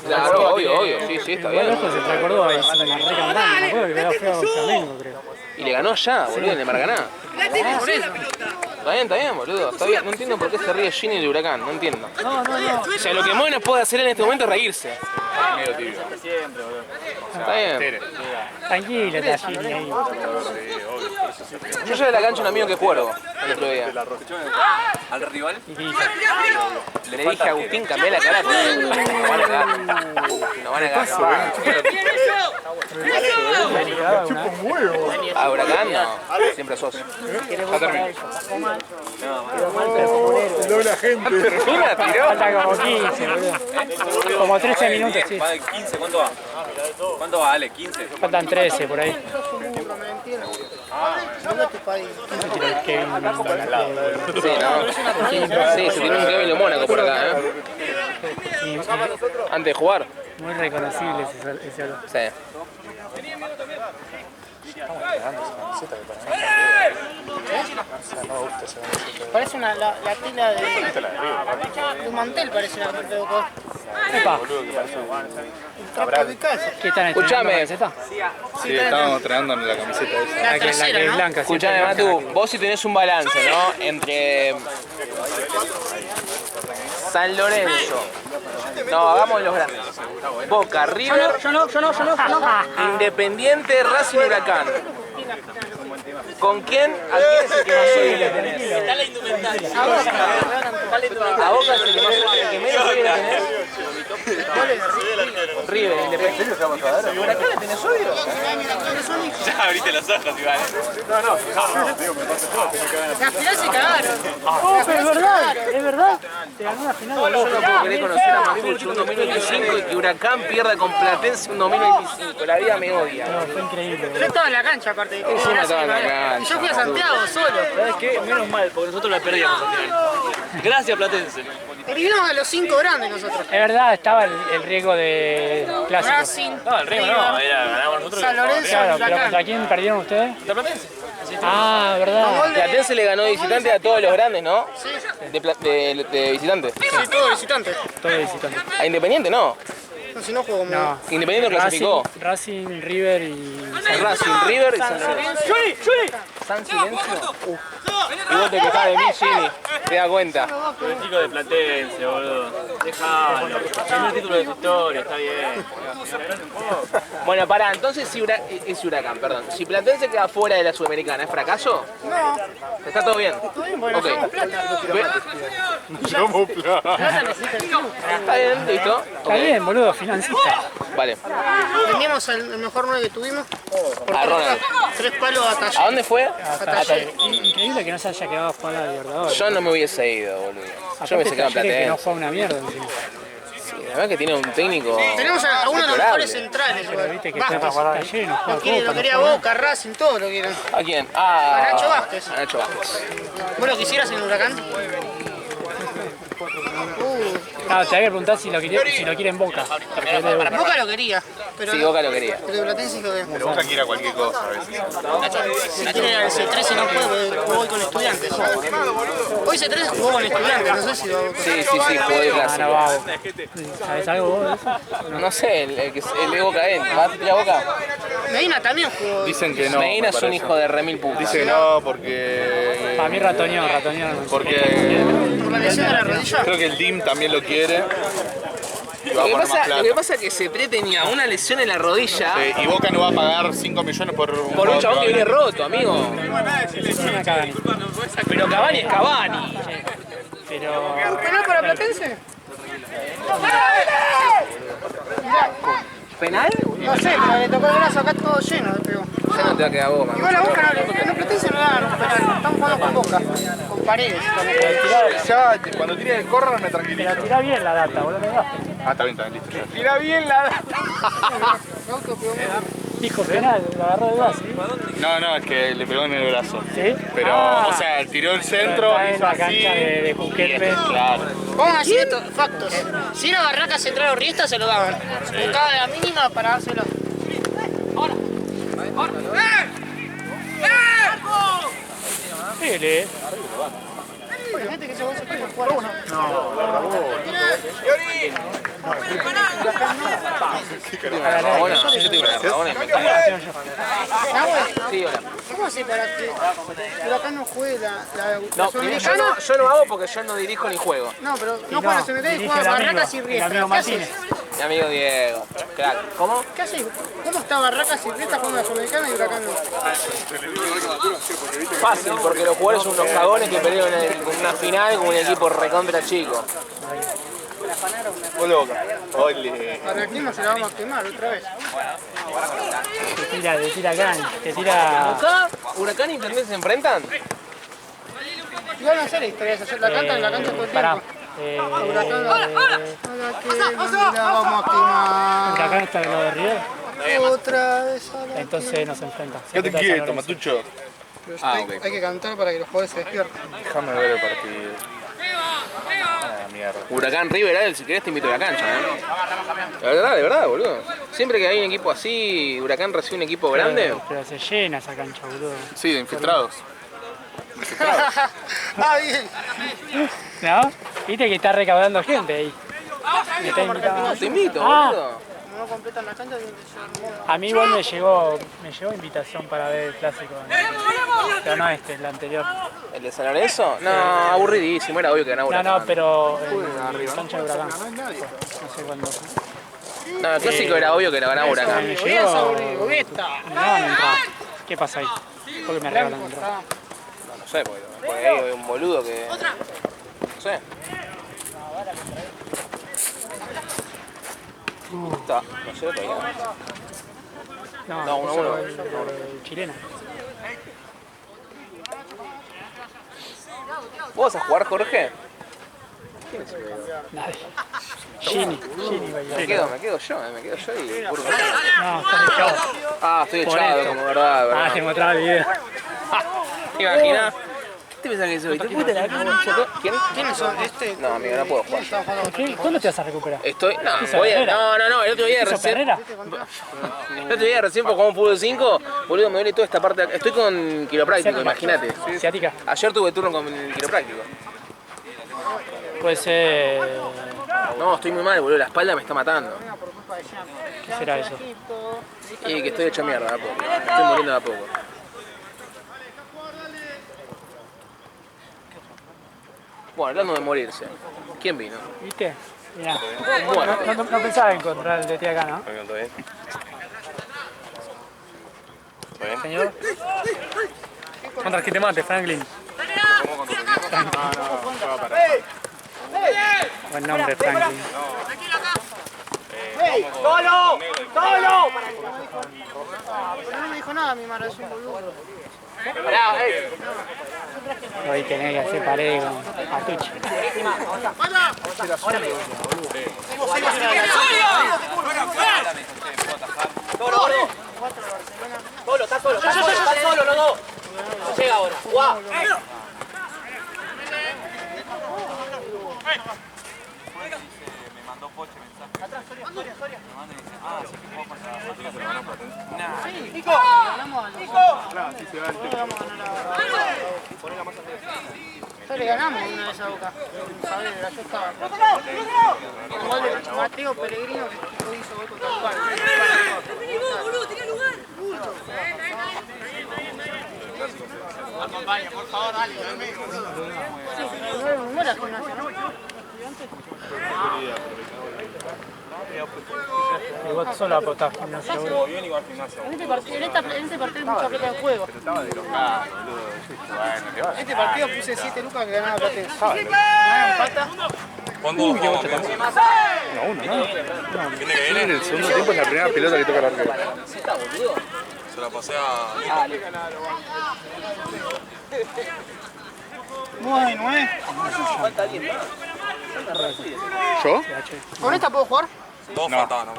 S1: Claro, obvio. Sí, está
S4: Igual
S1: bien.
S4: ojo, se te acordó ahí, se la recantando. Me acuerdo que quedó feo con Flamengo, creo.
S1: Y le ganó ya, boludo, en el Maracaná.
S9: Por eso.
S1: Está bien, boludo. Está bien. No entiendo por qué se ríe Gini del Huracán. No entiendo.
S9: No.
S1: O sea, lo que menos puede hacer en este momento es reírse. Está bien.
S4: Tranquila, Tallini ahí.
S1: Yo llevé a la cancha un amigo que es cuervo el otro día.
S5: ¿Al rival?
S4: Y que hizo.
S1: Le dije a Agustín, cambié la cara. Nos van a cagar. Nos van a cagar. A Huracán no. Siempre sos. Ya termino.
S2: El doble agente.
S1: Mira, tiró.
S4: Falta como 15, boludo. Como 13 minutos, sí.
S5: Va de 15, ¿cuánto va? ¿Cuánto va, Ale? 15.
S4: Faltan 13 por ahí. Kevin
S1: Sí, ¿no? Sí, se tiene un Kevin Mónaco por acá, Antes de jugar.
S4: muy reconocible ese olor.
S1: Sí.
S9: Parece la tela de un mantel, parece la que tocó.
S4: Epa, ¿qué están estrenando
S1: Escuchame.
S4: la camiseta?
S2: Sí, estábamos entrenando en la camiseta esa.
S4: La que es blanca.
S1: Escuchame,
S4: siempre
S1: Matu,
S4: blanca.
S1: vos si tenés un balance, ¿no? Entre San Lorenzo. No, hagamos los grandes. Boca, River,
S9: Yo no.
S1: Independiente, Racing, Huracán. ¿Con quién? ¿A quién es el que más odio le tenés?
S8: Está la indumentaria.
S1: ¿A Boca es el que más odio, el que menos odio le tenés? River, Independiente. ¿Huracán le tenés odio?
S5: Ya abriste los ojos, igual.
S9: Las finales se cagaron.
S4: Pero es verdad. Te ganó la final.
S1: Yo no puedo querer conocer a Matucho un 2025 y que Huracán pierda con Platense un 2025. La vida me odia.
S4: No, fue increíble.
S9: Yo estaba en la cancha, aparte.
S1: no estaba en la cancha.
S9: Y yo fui a Santiago solo.
S8: ¿Sabes qué? Menos mal, porque nosotros la perdíamos al final. Gracias, Platense.
S9: Eliminamos a los 5 grandes nosotros.
S4: Es verdad, estaba el riesgo de clásico.
S9: Racing,
S5: No, el Río no, era ganamos nosotros.
S9: San Lorenzo,
S4: Claro, pero
S9: Huracán.
S4: ¿contra quién perdieron ustedes?
S5: ¿Está Platense?
S4: Ah, verdad.
S1: Platense le ganó de visitante a todos los grandes, ¿no? De visitante.
S9: Sí, todo visitante.
S4: Todo visitante.
S1: A Independiente no.
S9: No, si no juego como...
S4: No.
S1: Independiente lo clasificó.
S4: Racing, River y...
S1: Racing, River y San Lorenzo.
S8: ¡Juli!
S1: San Silencio. Y vos te quejás de mí, Gini. te das cuenta.
S8: El chico de Platense, boludo. Dejalo. Primer título de su historia, está bien.
S1: Bueno, pará, entonces si Huracán, perdón. Si Platense queda fuera de la Sudamericana, ¿es fracaso?
S9: No,
S1: ¿Está todo bien?
S9: todo bien, porque
S1: Ok.
S9: no somos plata.
S2: Somos plata.
S9: Plata necesita el club.
S1: Está bien, listo.
S4: Está bien, boludo, financista.
S1: Vale.
S9: Vendimos el mejor 9 que tuvimos. Por
S1: A Ronald.
S9: 3 palos a
S1: ¿A
S9: taller.
S1: dónde fue?
S4: Increíble que no se haya quedado a jugar a la Libertadores.
S1: Yo no me hubiese ido, boludo. Yo me hubiese quedado en
S4: Talleres que no
S1: Platense.
S4: fue una mierda encima.
S1: Sí, la verdad que tiene un técnico.
S9: Tenemos a uno de los mejores
S1: deplorable.
S9: centrales.
S4: Pero viste que
S9: Vázquez.
S4: Talleres no juega
S9: Lo quiere-
S4: Copa,
S9: lo
S4: no
S9: quería
S4: juega
S9: Boca, Racing, todo lo quieren.
S1: ¿A quién? Ah,
S9: A Nacho Vázquez.
S1: A Nacho Vázquez.
S9: ¿Vos lo quisieras en Huracán?
S4: nada. Te había preguntado si lo quieren Boca. Porque es de Boca.
S9: Boca lo quería. Pero
S1: Sí, Boca lo quería.
S9: pero de Platense lo de.
S2: Pero Boca quiere a cualquier cosa a veces.
S9: Si quiere ir al C13 no puede, porque jugó hoy con Estudiantes. Hoy C13 jugó con Estudiantes, no sé si lo.
S1: Sí, jugó de
S4: Ah,
S1: clásico.
S4: no, va. ¿Sabes algo vos de eso?
S1: No sé, el de Boca es. ¿Va a tirar Boca?
S9: Medina también jugó.
S2: Dicen que no.
S1: Medina
S2: me
S1: es un
S2: parece.
S1: hijo de remil puta.
S2: Dice que no porque.
S4: Para mí ratoneó.
S2: Porque
S9: Por la lesión de la rodilla.
S2: creo que el DIM también lo quiere. Y va a
S1: Lo que
S2: poner más
S1: pasa
S2: plata.
S1: es que Cepré tenía una lesión en la rodilla
S2: Y Boca no va a pagar 5 millones por
S1: por un chabón que viene roto, amigo.
S4: Es una Cavani.
S1: Pero Cavani es Cavani.
S4: Pero...
S9: ¿Penal para Platense?
S1: ¿Penal?
S9: No sé, pero le tocó el brazo acá todo lleno, le pegó.
S1: Ya no te va a quedar goma.
S9: Igual a Boca no Platense no da un penal. Estamos jugando con Boca, con Paredes.
S2: Ya, cuando tire el corner me tranquilizo.
S4: Pero tirá bien la data, boludo.
S2: Ah, está bien, listo. Ya.
S1: Tira bien la.
S4: Dijo penal, lo agarró de base.
S2: No, es que le pegó en el brazo.
S4: ¿Sí?
S2: Pero,
S4: Ah,
S2: o sea, tiró el centro,
S4: está en
S2: hizo
S4: la
S2: así.
S4: cancha de Juquelpe.
S2: Claro.
S9: Vamos a decir esto, factos. Si era Barraca Central o Riesta se lo daban. Buscaba de la mínima para dárselo.
S4: Pele.
S9: Gente que se va a sacar jugar uno.
S1: Bueno, yo te digo, Rabona. Sí, hola.
S9: ¿Cómo hace para que Huracán no juegue la
S1: No,
S9: Sudamericana?
S1: yo no hago porque yo no dirijo ni juego.
S9: No, pero no juega la Sudamericana y
S4: dirige
S9: juega
S4: el amigo,
S9: Barracas y
S4: el
S9: Riesta.
S4: amigo
S9: ¿Qué haces?
S4: Martínez.
S1: Mi amigo Diego. Crack. ¿Cómo?
S9: ¿Qué haces? ¿Cómo está Barracas y Riesta jugando la Sudamericana y Huracán no?
S1: Fácil, porque los jugadores son unos cagones que pelean en una final con un equipo recontra chico.
S2: Vos Boca. Ole.
S9: A Reactismo se la vamos a quemar otra vez.
S4: Te tira Cani, te tira...
S1: ¿Acá Huracán y Platense se enfrentan?
S9: Igual no sé la historia esa, la cantan en la cancha todo el
S4: Pará.
S9: tiempo. Huracán la vamos a quemar.
S4: Acá está lo de River,
S9: Otra vez a la
S4: entonces nos enfrentan.
S2: Quédate quieto, Matucho.
S9: Pero hay que cantar para que los jugadores se despierten.
S2: Déjame ver el partido. Ah, mierda.
S1: Huracán River, si querés te invito a la cancha, ¿no? De verdad, boludo. Siempre que hay un equipo así, Huracán recibe un equipo grande.
S4: Pero se llena esa cancha, boludo.
S2: Sí, de infiltrados.
S9: Ah, bien.
S4: ¿No? Viste que está recaudando gente ahí. Me está invitando.
S1: Te invito,
S4: Ah.
S1: boludo.
S9: No completan la cancha, tienen que ser
S4: A mí igual me llegó invitación para ver el clásico. Pero no el anterior.
S1: ¿El de San Lorenzo? No, aburridísimo, era obvio que ganaba
S4: No,
S1: Huracán.
S4: no, pero en cancha de Huracán. No sé cuándo.
S1: No, el clásico era obvio que la ganaba Huracán.
S4: Me
S9: Bien,
S4: llegó.
S9: Saurigo, esta.
S4: Me daban entrada. ¿Qué pasa ahí? ¿Por qué me regalan entrada?
S1: No sé, porque ahí hay un boludo que... No sé. Está, no sé todavía. No, 1-1.
S4: El chileno.
S1: ¿Vos vas a jugar, Jorge?
S4: Nadie. Gini bailó.
S1: Me quedo yo y... puro-
S4: No, estás echado.
S1: Ah, estoy
S4: Por
S1: echado,
S4: esto.
S1: como verdad,
S4: Ah, te
S1: verdad.
S4: mostraba el video.
S1: ¿Te imaginas? ¿Qué te pensás que soy? ¿Te fuiste la cancha? ¿Quién?
S9: ¿Quiénes son? Este.
S1: No, amigo, no puedo jugar.
S9: Estamos jugando.
S4: ¿Qué? ¿Cuándo te vas a recuperar?
S1: Estoy... No,
S4: ¿Hizo
S1: voy a...
S4: Herrera?
S1: No, el otro día
S4: ¿Hizo
S1: recién...
S4: Herrera?
S1: El otro día recién por jugar un fútbol 5, boludo, me duele toda esta parte de acá. Estoy con quiropráctico, imagínate.
S4: Ciática.
S1: Ayer tuve turno con el quiropráctico.
S4: Puede ser...
S1: No, estoy muy mal, boludo, la espalda me está matando.
S4: ¿Qué será eso?
S1: Y que estoy hecho mierda de a poco. Estoy muriendo de a poco. Bueno, hablando de morirse, ¿quién vino?
S4: ¿Viste? Mirá.
S1: Bueno.
S4: No pensaba encontrar el DT acá, ¿no?
S7: ¿Todo bien? ¿Todo bien?
S4: Señor. Contra el que te mate, Franklin. Buen nombre, Franklin.
S9: ¡Solo! ¡Solo! Pero no me dijo nada mi madre, es un boludo.
S4: Hoy tenés que hacer pared con Matucci.
S9: Solo, está solo, está solo los dos. Llega ahora. ¡Guau! Nico, ya le ganamos una de esas Boca. Saavedra, yo estaba. El gol de Mateo Pellegrino que lo hizo gol contra el lugar. Acompaña, por favor, dale. No era gimnasia, ¿no?
S4: Igual solo apostar gimnasia.
S9: En este partido hay mucha plata en juego. En este partido puse 7 lucas que ganaba Platense. ¿Falta?
S7: ¿Cuándo jugamos?
S2: 1-1, ¿no? En el segundo tiempo es la primera pelota que toca el arquero.
S7: Se la pasé a...
S9: Bueno,
S2: ¿Yo?
S9: ¿Con esta puedo jugar?
S7: Dos faltaban, ¿no?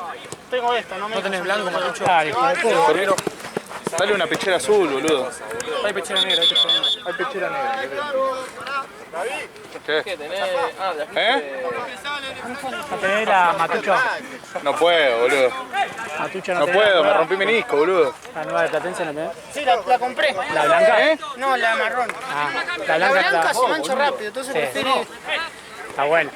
S9: Tengo esta, no me...
S4: ¿No tenés blanco, Matucci? Dale,
S2: Torero. Dale una pechera azul, boludo.
S4: hay pechera negra, hay pechera negra.
S2: Hay pechera negra.
S1: ¿Qué
S2: ¿Qué?
S1: tenés? Ah, la
S2: ¿Eh?
S4: ¿No tenés la Matucho?
S2: No puedo, boludo.
S4: Matucho
S2: No
S4: tenés
S2: puedo,
S4: la
S2: me rompí menisco, boludo.
S4: La nueva de Platense no tenés.
S9: Sí, la compré.
S4: ¿La blanca?
S9: No, la marrón.
S4: Ah,
S9: La blanca se mancha rápido, entonces
S4: Sí.
S9: prefiero...
S4: Está bueno.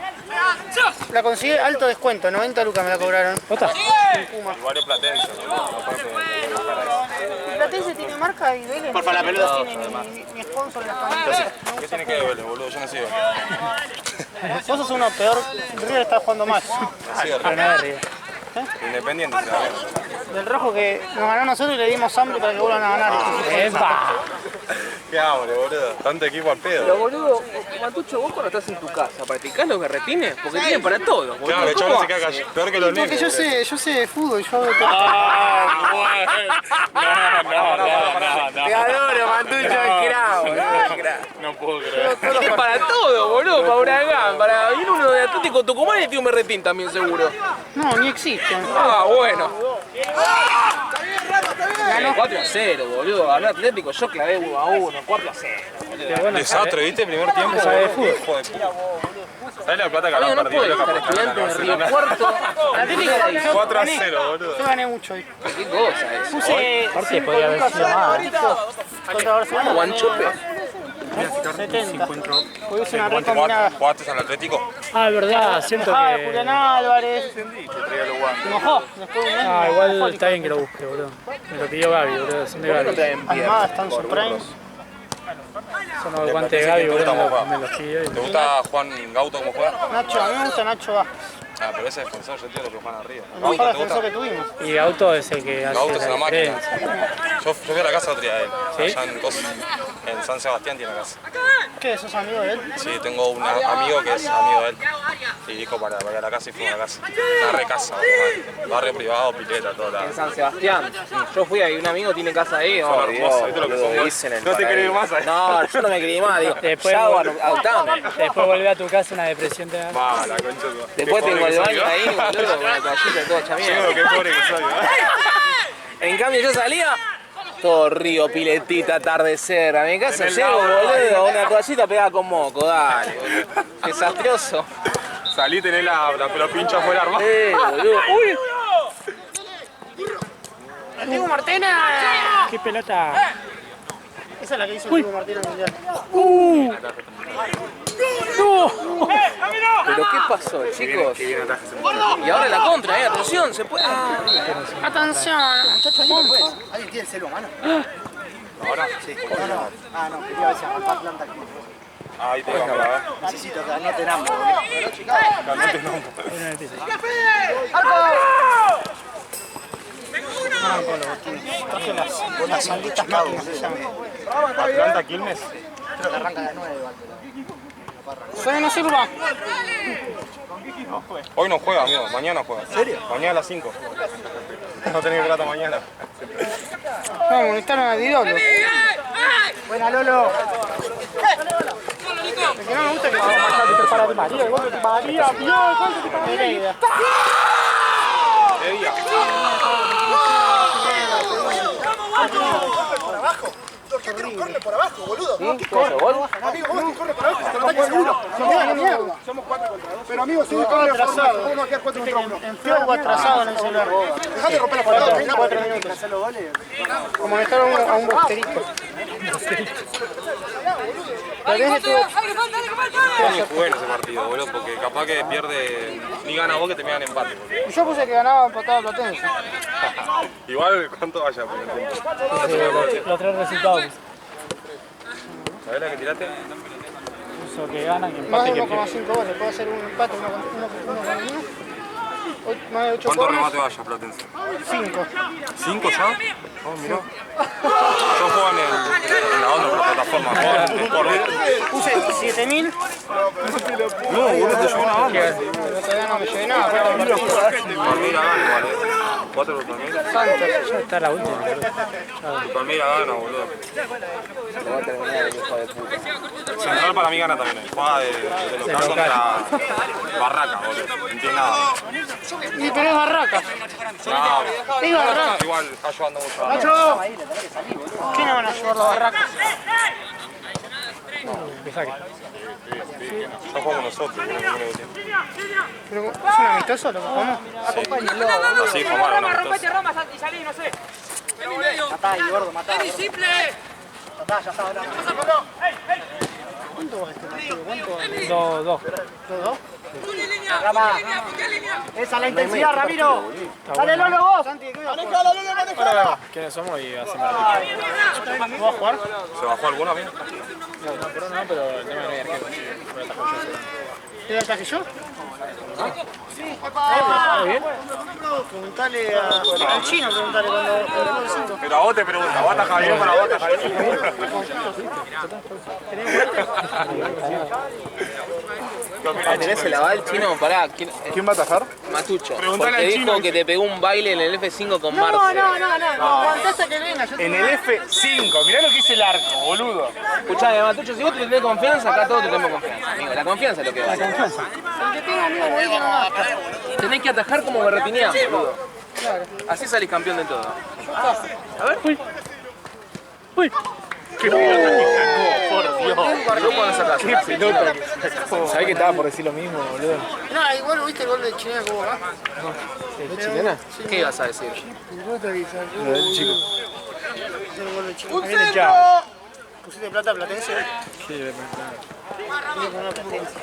S9: La conseguí alto descuento, 90 lucas me la cobraron.
S4: ¿Otra?
S7: Y varios platenses, aparte de
S9: Platense tiene marca y Vélez
S7: Por favor, la pelota.
S9: no tiene ni sponsor en las camisetas.
S7: ¿Qué tiene que ver, Vélez, boludo? Yo no sigo.
S9: Vos sos uno peor, River está jugando más.
S7: Sí,
S4: Pero no de River.
S7: Independiente, ¿sabes?
S9: Del rojo que nos ganó a nosotros y le dimos hambre para que vuelvan a ganar.
S4: ¡Epa!
S7: Qué hambre, boludo. Tanto equipo al
S1: Pero
S7: pedo.
S1: boludo, Matucho, vos cuando estás en tu casa, ¿practicás los berretines? Porque tienen para todo, boludo.
S7: Claro, el
S1: ¿Cómo
S7: chaval se caga peor que los
S9: Porque
S7: nenes.
S9: yo sé de fútbol, yo hago todo.
S1: Te adoro, Matucho, es crack, boludo.
S2: No puedo creer.
S1: Tiene para todo, boludo, para Huracán, para... Viene uno de Atlético Tucumán y tiene un berretín también, seguro.
S9: No, ni existen.
S1: Ah, bueno. Ganó 4-0, boludo. Ganó Atlético, yo clavé 1-1, 4-0.
S7: Desastre, ¿viste? Primer tiempo.
S4: No sabe de fútbol.
S7: Hijo de puta. ¿Sabes la plata que
S1: Amigo,
S7: habrán
S1: no
S7: perdido?
S1: puede estar estudiante de Río Cuarto.
S9: Atlético, yo
S7: 4-0, boludo.
S9: Yo gané mucho hoy.
S1: ¿Qué cosa es?
S9: Puse
S4: Aparte podría haber sido más.
S9: contra Barcelona.
S1: Guanchope.
S9: 70. Hoy hice una red combinada.
S7: ¿Jugaste al Atlético?
S4: Ah, es verdad, siento
S9: Ah,
S4: que...
S9: Julián Álvarez. Se mojó. Después de un mes.
S4: Ah, igual está bien que lo busque, boludo. Me lo pidió Gaby, boludo. Son de Gaby.
S9: Almada está en su prime.
S4: Son los guantes de Gaby,
S7: ¿Te gusta
S4: boludo.
S7: cómo
S4: Me
S7: juega?
S4: los pidió.
S7: ¿Te gusta Juan Gauto cómo juega?
S9: Nacho, a mí me gusta Nacho Vázquez.
S7: Ah, pero ese defensor, yo entiendo que juegan arriba.
S9: El
S7: ¿Gauto
S9: mejor
S7: te
S9: defensor
S7: gusta?
S9: que tuvimos.
S4: Y Auto es el que hace
S7: Gauto es
S4: la
S7: una máquina.
S4: diferencia.
S7: Yo fui a la casa otro día de él.
S4: ¿Sí?
S7: Allá en San Sebastián tiene la casa.
S9: ¿Qué? ¿Sos amigo de él?
S7: Sí, tengo un amigo que es amigo de él. Y dijo para ir a la casa y fuimos a la casa. Una recasa, barrio privado, pileta, todo la...
S1: En San Sebastián. Yo fui ahí, un amigo tiene casa ahí.
S7: Son hermosos, ¿viste lo que son?
S1: Dicen el
S7: No te
S1: paraíso.
S7: creí más ahí.
S1: No, yo no me creí más, digo.
S4: Después
S1: ya
S4: vol-
S1: adoptame.
S4: Después volví a tu casa una depresión te da.
S7: Va, la concha de tu-
S1: Después
S7: Qué
S1: tengo
S7: pobre
S1: el
S7: que
S1: baño
S7: soy,
S1: ahí,
S7: ¿no?
S1: boludo, con la toallita todo hecha
S7: Chico,
S1: mierda.
S7: qué pobre que soy, ¿no?
S1: En cambio yo salía, todo río, piletita, atardecer. A mi casa llego, boludo, una toallita pegada con moco, dale, boludo. Desastroso.
S7: Salí, tenés la pincha fuera armada.
S1: Boludo. Uy.
S9: ¡El Diego Martena!
S4: ¡Qué pelota!
S9: Esa es la que hizo el Diego Martena en el Mundial.
S1: ¿Pero qué pasó, chicos? Y ahora la contra, atención, se puede... Ah.
S9: Atención.
S6: ¿Alguien tiene el celo a mano?
S7: Ahora,
S6: Ah, no, quería ver si arrancaba planta aquí.
S7: Ahí te vamos, ¿verdad?
S6: Necesito que anoten ambos.
S7: Anoten ambos.
S6: Las malditas máquinas se llaman.
S7: Atlanta Quilmes.
S6: Creo que arranca a las 9 igual.
S9: Soy no sirva.
S7: Hoy no juega, amigo. Mañana juega. ¿En serio? Mañana a las 5. No tenés plata mañana.
S9: No, molestaron a Didolo.
S6: Buena, Lolo.
S9: El que no me gusta es que te para de María. El gol de María, Dios, ¿cuánto te María?
S7: ¿Qué día?
S6: Por abajo. ¿Qué tiene un corner por abajo, boludo?
S1: ¿Sí? ¿Qué hace, gol?
S6: Amigo, vos un corner por abajo, te lo ataque seguro. Somos 4 contra 2. Pero amigo, si vos corner atrasado, vamos a quedar 4 contra 1.
S9: En fuego atrasado en el celular.
S6: Dejate de romper la pelota,
S9: 4 minutos. Como dejaron a un bosterito.
S7: No jugué en ese partido, boludo, porque capaz que pierde, ni gana vos que te medan empate. Boludo.
S9: Yo puse que ganaba empatado Platense.
S7: Igual, ¿cuánto vaya por el tiempo?
S4: Los 3 resultados.
S7: ¿Sabés la que tiraste?
S4: Puso que ganan y
S9: Más
S4: empate
S9: de
S4: que pierde.
S9: 1,5 goles. Puede hacer un empate, uno con uno. Más de 8
S7: ¿Cuánto
S9: corners.
S7: remate vaya, Platense?
S9: 5.
S7: ¿5 ya? Oh, mirá. Yo juego en la onda por plataforma, juego en Sport.
S9: Puse 7.000.
S7: No, boludo, te llevo una banda.
S9: Pero todavía no me llevé nada. Falta un partido.
S7: Palmeira gana igual, 4 por Palmeira.
S9: Santos.
S4: Ya está la última, boludo.
S7: Palmeira gana, boludo.
S1: Lo va a terminar el hijo de puta.
S7: Central para mí gana también. Juega de local contra Barraca, boludo. No entiende nada.
S9: Y pero es Barraca.
S7: No,
S9: Es Barraca.
S7: igual está ayudando mucho.
S9: ¿Quién no van a llevar la Barraca?
S4: Que saque.
S7: Ya jugamos nosotros, boludo.
S9: Pero ¿es un amistoso lo que jugamos?
S7: Así jugaron una amistosa.
S6: Matá ahí, gordo, matá. Matá, ya está, ahora.
S9: ¿Cuánto va este partido? ¿Cuánto va?
S4: 2-2.
S9: ¿2-2?
S6: Rama. Esa es la intensidad, Ramiro. Dale, Lolo, vos.
S9: Santi, ¿qué voy a jugar?
S6: Manejala, Lolo, manejala.
S4: ¿Quiénes somos y hacemos la pica?
S9: ¿Vos vas a jugar?
S7: ¿Se bajó alguno bien?
S4: No, pero el tema no hay arquero. Por esta cosa.
S9: ¿Te da ataque yo?
S4: ¿Está bien?
S9: Preguntale al chino, preguntale cuando el 5.
S7: Pero a vos te pregunto, ¿vos atajas bien para vos atajar bien?
S1: ¿Tenés el aval chino? Pará,
S2: ¿Quién va a atajar?
S1: Matucho.
S7: Preguntale
S1: Porque
S7: al
S1: dijo
S7: chino.
S1: que te pegó un baile en el F5 con
S9: No,
S1: Marce.
S9: no, aguantá hasta que venga. Yo
S2: En el F5, mirá lo que hice el arco, boludo.
S1: Escuchame, Matucho, si vos te tenés confianza, acá todos te tenemos confianza. Amigo, la confianza es lo que vale.
S9: el que tenga amigo muy que no da.
S1: Tenés que atajar como Berretinian, boludo. Así salís campeón de todo. A ver.
S4: Uy.
S2: ¡Qué pelota! Por Dios.
S1: ¿Vos cuándo sacás?
S2: ¡Qué pelota! ¿Sabés que estaba por decir lo mismo, boludo?
S9: No, igual viste el gol de Chilena que hubo acá.
S1: ¿Es chilena? ¿Qué ibas a decir?
S2: Lo del chico.
S9: El gol de Chilena.
S2: Ahí viene ya.
S9: ¿Pusiste plata Platense?
S4: Sí, de verdad.
S9: Tiene que poner Platense.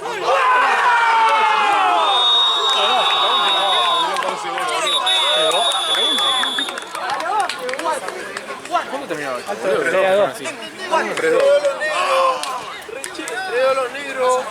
S1: ¿Cuándo terminaba esto?
S4: 3-2. Sí.
S1: 3-2.
S6: Los negros.